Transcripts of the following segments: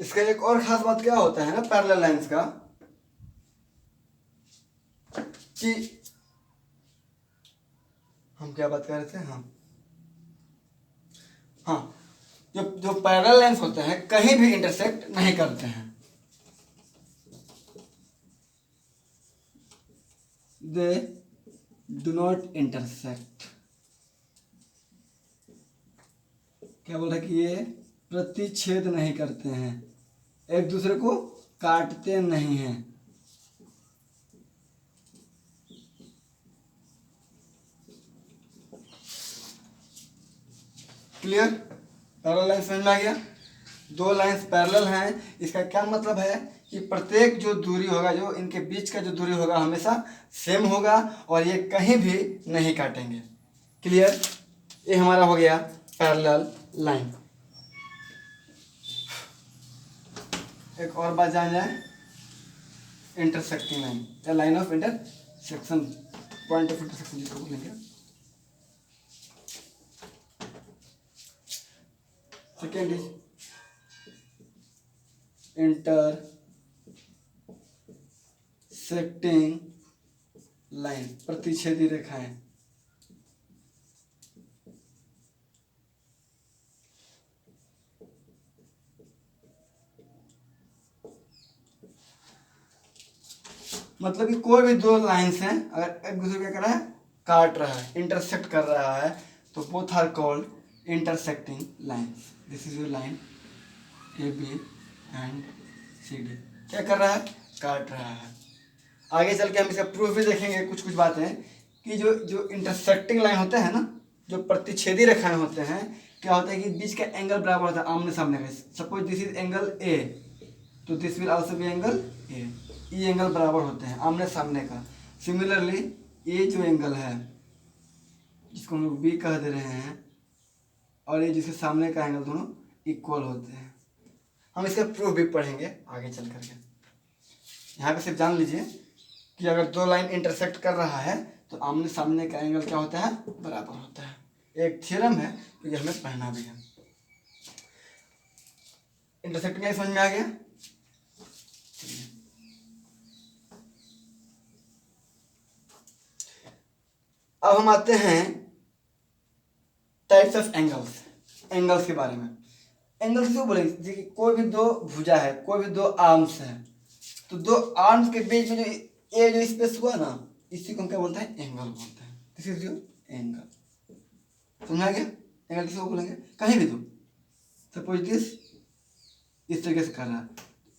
इसका एक और खास बात क्या होता है ना पैरेलल लाइंस का, कि हम क्या बात कर रहे थे, हाँ जो पैरेलल लाइंस होते हैं कहीं भी इंटरसेक्ट नहीं करते हैं, दे डू नॉट इंटरसेक्ट। क्या बोल रहा है कि ये प्रतिच्छेद नहीं करते हैं, एक दूसरे को काटते नहीं हैं। क्लियर? पैरेलल लाइन समझ में आ गया? दो लाइंस पैरेलल हैं, इसका क्या मतलब है कि प्रत्येक जो दूरी होगा, जो इनके बीच का जो दूरी होगा हमेशा सेम होगा और ये कहीं भी नहीं काटेंगे। क्लियर? ये हमारा हो गया पैरेलल लाइन। एक और बात जान जाए, इंटरसेक्टिंग लाइन या line of intersection, point of intersection जिसको बोलेंगे। सेकेंड इज इंटरसेक्टिंग लाइन, प्रतिच्छेदी रेखाएं। मतलब कि कोई भी दो लाइंस हैं, अगर एक दूसरे क्या कर रहा है, काट रहा है, इंटरसेक्ट कर रहा है, तो both are called intersecting lines. This is your line A B and C D. क्या कर रहा है, काट रहा है। आगे चल के हम इसका प्रूफ भी देखेंगे, कुछ कुछ बातें कि जो इंटरसेक्टिंग लाइन होते हैं ना, जो प्रतिच्छेदी रेखाएं होते हैं, क्या होता है कि बीच का एंगल बराबर होता है आमने सामने का। Suppose this is angle A, तो this will also be angle A. ये एंगल बराबर होते हैं आमने सामने का। सिमिलरली ये जो एंगल है जिसको हम लोग बी कह दे रहे हैं, और ये जिसके सामने का एंगल, दोनों इक्वल होते हैं। हम इसका प्रूफ भी पढ़ेंगे आगे चल करके। यहाँ पे सिर्फ जान लीजिए कि अगर दो लाइन इंटरसेक्ट कर रहा है तो आमने सामने का एंगल क्या होता है, बराबर होता है। एक थ्योरम है तो ये हमें पढ़ना भी है। इंटरसेक्टिंग लाइन समझ में आ गया? अब हम आते हैं टाइप्स ऑफ एंगल्स, एंगल्स के बारे में। एंगल्स क्यों बोलेंगे? कोई भी दो भुजा है, कोई भी दो आर्म्स है, तो दो आर्म्स के बीच में जो स्पेस हुआ ना, इसी को हम क्या बोलते हैं, एंगल बोलते हैं। This is your angle. समझा गया? एंगल किसको बोलेंगे? कहीं भी दो, सपोज दिस इस तरीके से कर रहा है,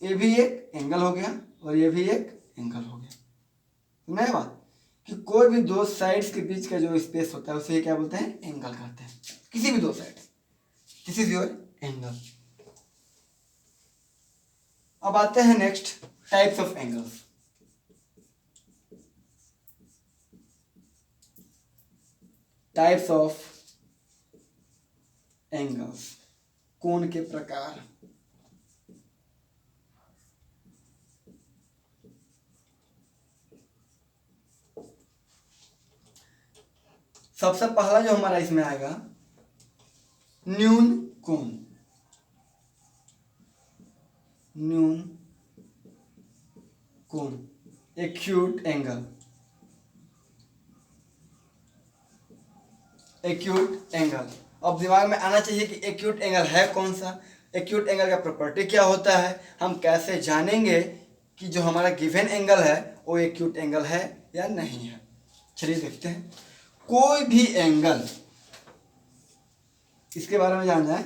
ये भी एक एंगल हो गया और ये भी एक एंगल हो गया। समझा बात? कि कोई भी दो साइड्स के बीच का जो स्पेस होता है उसे क्या बोलते हैं, एंगल कहते हैं। किसी भी दो side, this is your angle. अब आते हैं next types of angles. Types of angles, कोण के प्रकार। सबसे पहला जो हमारा इसमें आएगा, न्यून कोण। न्यून कोण, एक्यूट एंगल। एक्यूट एंगल, अब दिमाग में आना चाहिए कि एक्यूट एंगल है कौन सा, एक्यूट एंगल का प्रॉपर्टी क्या होता है, हम कैसे जानेंगे कि जो हमारा गिवन एंगल है वो एक्यूट एंगल है या नहीं है। चलिए देखते हैं। कोई भी एंगल, इसके बारे में जानना है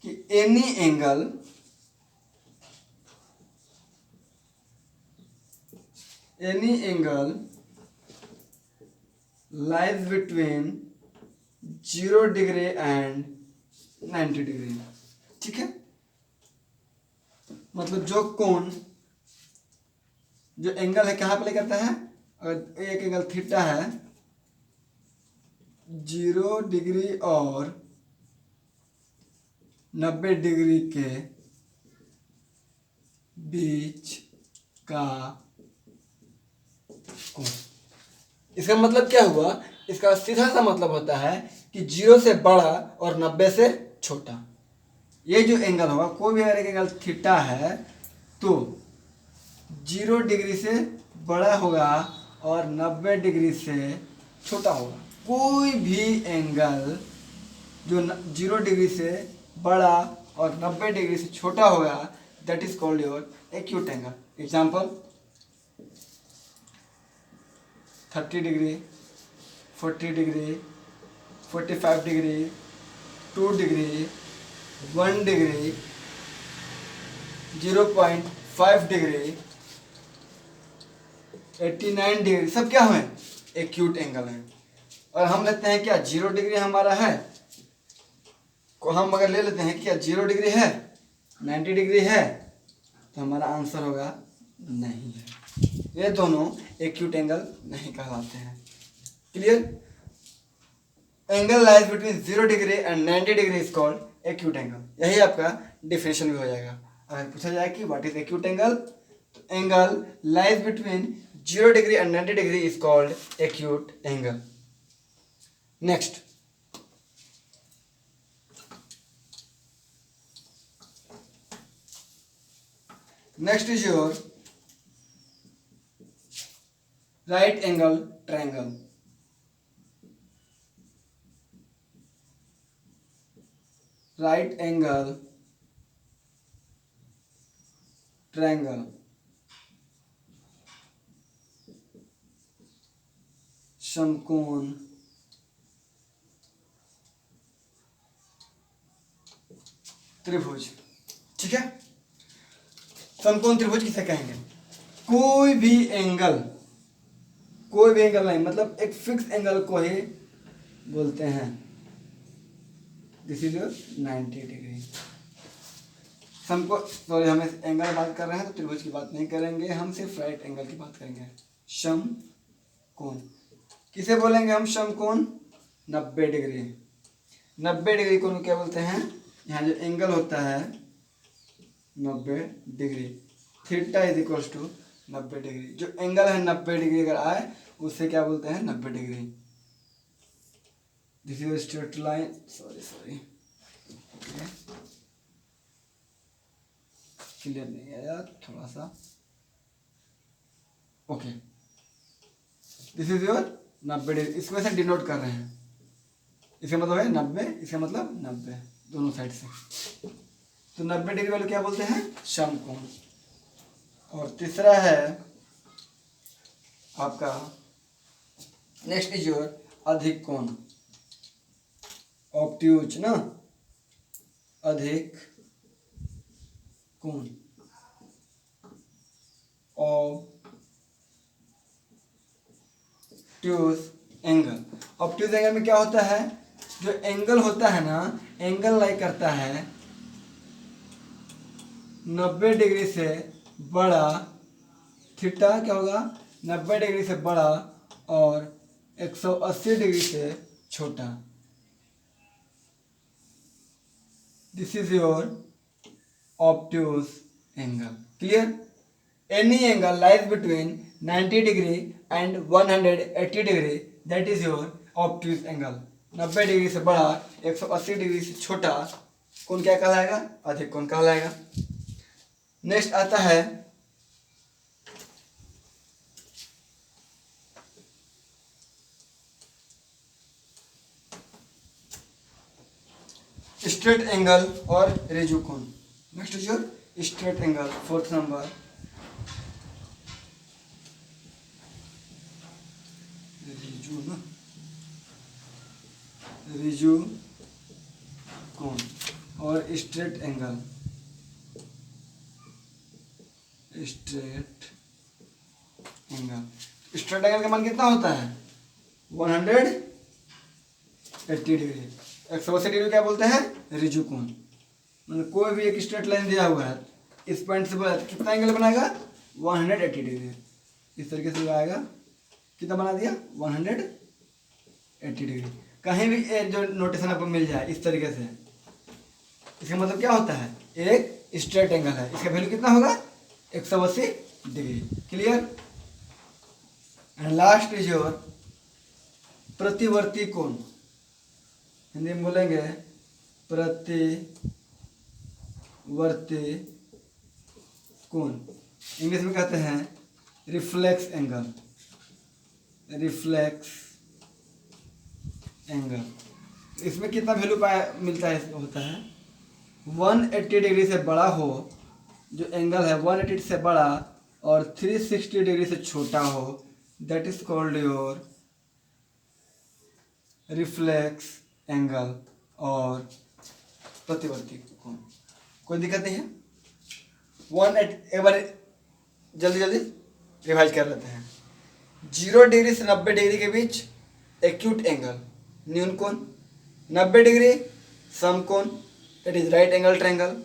कि any angle lies between 0 degree and 90 degree. ठीक है, मतलब जो कोण, जो एंगल है कहाँ प्ले करता है, अगर एक एंगल थीटा है 0 डिग्री और 90 डिग्री के बीच का कोण। इसका मतलब क्या हुआ, इसका सीधा सा मतलब होता है कि 0 से बड़ा और 90 से छोटा। ये जो एंगल होगा, कोई भी अगर एक एंगल थीटा है तो 0 डिग्री से बड़ा होगा और 90 डिग्री से छोटा होगा। कोई भी एंगल जो 0 डिग्री से बड़ा और 90 डिग्री से छोटा होगा, that is called your acute angle. Example 30 degree, 40 degree, 45 degree, 2 degree, 1 degree, 0.5 degree, 89 degree, सब क्या है? एक्यूट एंगल है। और हम लेते हैं क्या 0 डिग्री हमारा है, को हम अगर ले लेते हैं क्या 0 डिग्री है, 90 डिग्री है, तो हमारा आंसर होगा नहीं है। ये दोनों एक्यूट एंगल नहीं कहलाते हैं। Clear? Angle lies between 0 degree and 90 degree is called acute angle. यही आपका डिफिनेशन भी हो जाएगा। अगर पूछा जाए कि व्हाट इज एक्यूट एंगल, तो angle lies between 0 degree and 90 degree is called acute angle. Next, next is your right angle triangle. Right angle triangle, समकोण त्रिभुज। ठीक है, समकोण त्रिभुज किसे कहेंगे? कोई भी एंगल नहीं, मतलब एक फिक्स एंगल को ही बोलते हैं। This is your 90 degree. समकोण, सॉरी, हम एंगल बात कर रहे हैं तो त्रिभुज की बात नहीं करेंगे, हम सिर्फ राइट एंगल की बात करेंगे। समकोण किसे बोलेंगे हम? समकोण 90 डिग्री। 90 डिग्री को क्या बोलते हैं? यहाँ जो एंगल होता है 90 degree, theta is equals to 90 degree. जो एंगल है 90 डिग्री अगर आए, उससे क्या बोलते हैं? 90 degree. This is straight line, sorry clear नहीं आया थोड़ा सा। Okay, this is your 90 degree. इसको ऐसे डिनोट कर रहे हैं, इसका मतलब है 90, इसका मतलब 90 दोनों साइड से। तो 90 डिग्री वाले क्या बोलते हैं? समकोण। और तीसरा है आपका, नेक्स्ट इज योर अधिक कोण, ऑब्ट्यूज ना, अधिक कोण, ऑब्ट्यूज एंगल। ऑब्ट्यूज एंगल में क्या होता है? जो एंगल होता है ना, एंगल लाई करता है 90 डिग्री से बड़ा, थीटा क्या होगा? 90 डिग्री से बड़ा और 180 डिग्री से छोटा। This is your obtuse angle. Clear? Any angle lies between 90 degree and 180 degree, that is your obtuse angle. 90 degree से बड़ा, 180 डिग्री से छोटा कौन क्या कहलाएगा? अधिक कोण कहलाएगा। नेक्स्ट आता है स्ट्रेट एंगल और रेजू कोण। Next is your straight angle, fourth number. रेजू ना, रेजू कोण और स्ट्रेट एंगल। स्ट्रेट एंगल का मान कितना होता है? 180 डिग्री। 180 डिग्री क्या बोलते हैं? रिजु कोण। मतलब कोई भी एक स्ट्रेट लाइन दिया हुआ है, इस पॉइंट से बोला कितना एंगल बनाएगा? 180 डिग्री। इस तरीके से आएगा, कितना बना दिया? 180 डिग्री। कहीं भी जो नोटेशन आपको मिल जाए इस तरीके से, इसका मतलब क्या होता है? एक स्ट्रेट एंगल है, इसका वैल्यू कितना होगा? 180 degree. Clear? And last is your प्रतिवर्ती कोण। हिंदी में बोलेंगे प्रतिवर्ती प्रतिवर्ती कोण, इंग्लिश में कहते हैं रिफ्लेक्स एंगल, रिफ्लेक्स एंगल। इसमें कितना वैल्यू मिलता है, होता है 180 डिग्री से बड़ा हो, जो एंगल है 180 से बड़ा और 360 डिग्री से छोटा हो, that is called your reflex angle और प्रतिवर्ती कोण। कोई दिक्कत नहीं है। 180 एक बार जल्दी जल्दी रिवाइज कर लेते हैं। 0 डिग्री से 90 डिग्री के बीच एक्यूट एंगल न्यून कोण, 90 डिग्री सम कोण that is right angle triangle,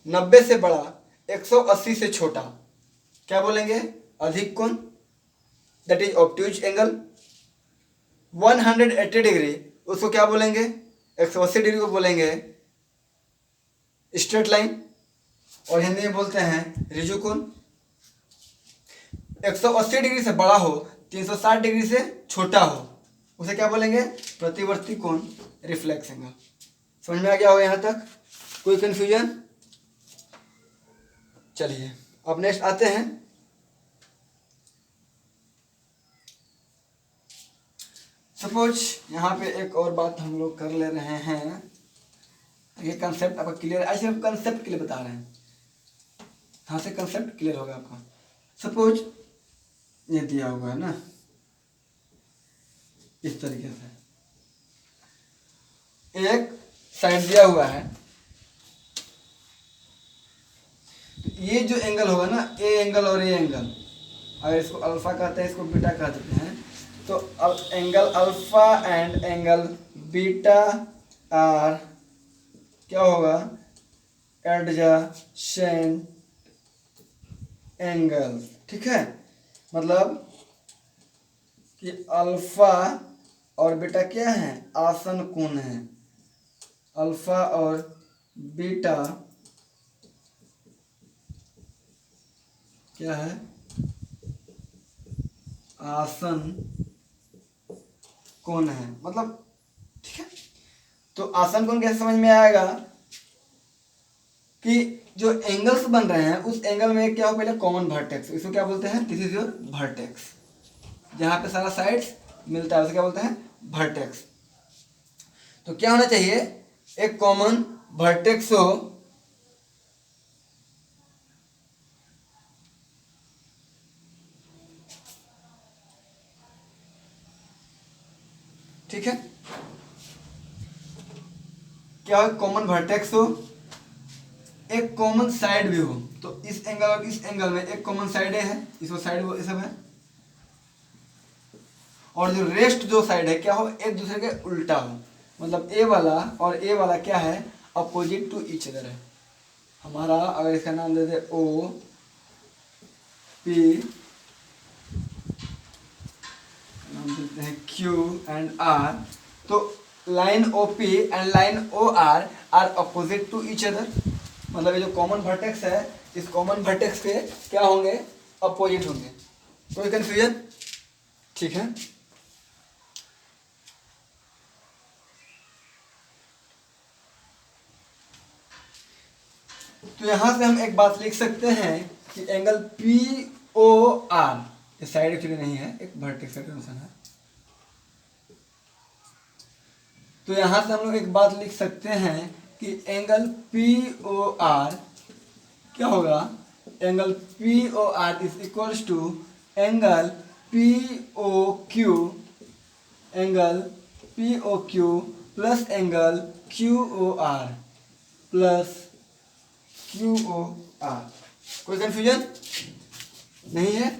90 से बड़ा 180 से छोटा क्या बोलेंगे, अधिक कोण that is obtuse angle, 180 degree उसको क्या बोलेंगे, 180 डिग्री को बोलेंगे स्ट्रेट लाइन और हिंदी में बोलते हैं रिजु कोण। 180 डिग्री से बड़ा हो, 360 डिग्री से छोटा हो, उसे क्या बोलेंगे, प्रतिवर्ती कोण, रिफ्लेक्स एंगल। समझ में आ गया हो यहाँ तक, कोई कंफ्यूजन? चलिए अब नेक्स्ट आते हैं। सपोज यहाँ पे एक और बात हम लोग कर ले रहे हैं, ये कंसेप्ट आपका क्लियर, ऐसे हम कंसेप्ट के लिए बता रहे हैं, यहाँ से कंसेप्ट क्लियर होगा आपका। सपोज ये दिया हुआ है ना इस तरीके से, एक साइड दिया हुआ है, ये जो एंगल होगा ना, ए एंगल और ए एंगल, अगर इसको अल्फा कहते हैं, इसको बीटा कह देते हैं, तो angle alpha and angle beta are क्या होगा, एडजेसेंट एंगल। ठीक है, मतलब कि अल्फा और बीटा क्या है, आसन कोण है, अल्फा और बीटा क्या है, आसन कोण है, मतलब ठीक है। तो आसन कोण कैसे समझ में आएगा कि जो एंगल्स बन रहे हैं उस एंगल में क्या हो, पहले कॉमन वर्टेक्स, इसको क्या बोलते हैं, दिस इज योर वर्टेक्स, जहां पे सारा साइड्स मिलता है उसे क्या बोलते हैं, वर्टेक्स। तो क्या होना चाहिए, एक कॉमन वर्टेक्स हो, ठीक है, क्या हो, कॉमन वर्टेक्स हो, एक कॉमन साइड भी हो। तो इस एंगल और इस एंगल में एक कॉमन साइड है, इसको साइड वो सब है, और जो रेस्ट जो साइड है क्या हो, एक दूसरे के उल्टा हो, मतलब ए वाला और ए वाला क्या है, अपोजिट टू ईच अदर है। हमारा अगर इसका नाम दे दे ओ पी, नाम देते हैं क्यू एंड आर, तो line O P and line O R are opposite to each other, मतलब ये जो कॉमन वर्टेक्स है, इस कॉमन वर्टेक्स के क्या होंगे, अपोजिट होंगे। कोई कंफ्यूजन? ठीक है, तो यहां से हम एक बात लिख सकते हैं कि एंगल पी ओ आर, ये साइड एक्चुअली नहीं है, एक वर्टेक्स का टेंशन है, तो यहां से हम लोग एक बात लिख सकते हैं कि एंगल पी ओ आर क्या होगा, angle P O R is equals to angle P O Q, angle P O Q plus angle Q O R plus Q O R. कोई कंफ्यूजन नहीं है?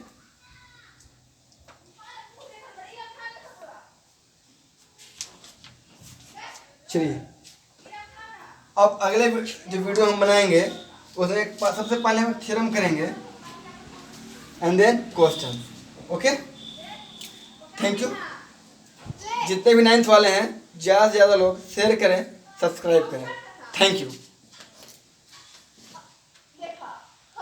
चलिए अब अगले जो वीडियो हम बनाएंगे उसमें सबसे पहले हम थ्योरम करेंगे and then question. Okay, thank you. जितने भी 9th वाले हैं ज़्यादा से ज़्यादा लोग शेयर करें, सब्सक्राइब करें। Thank you.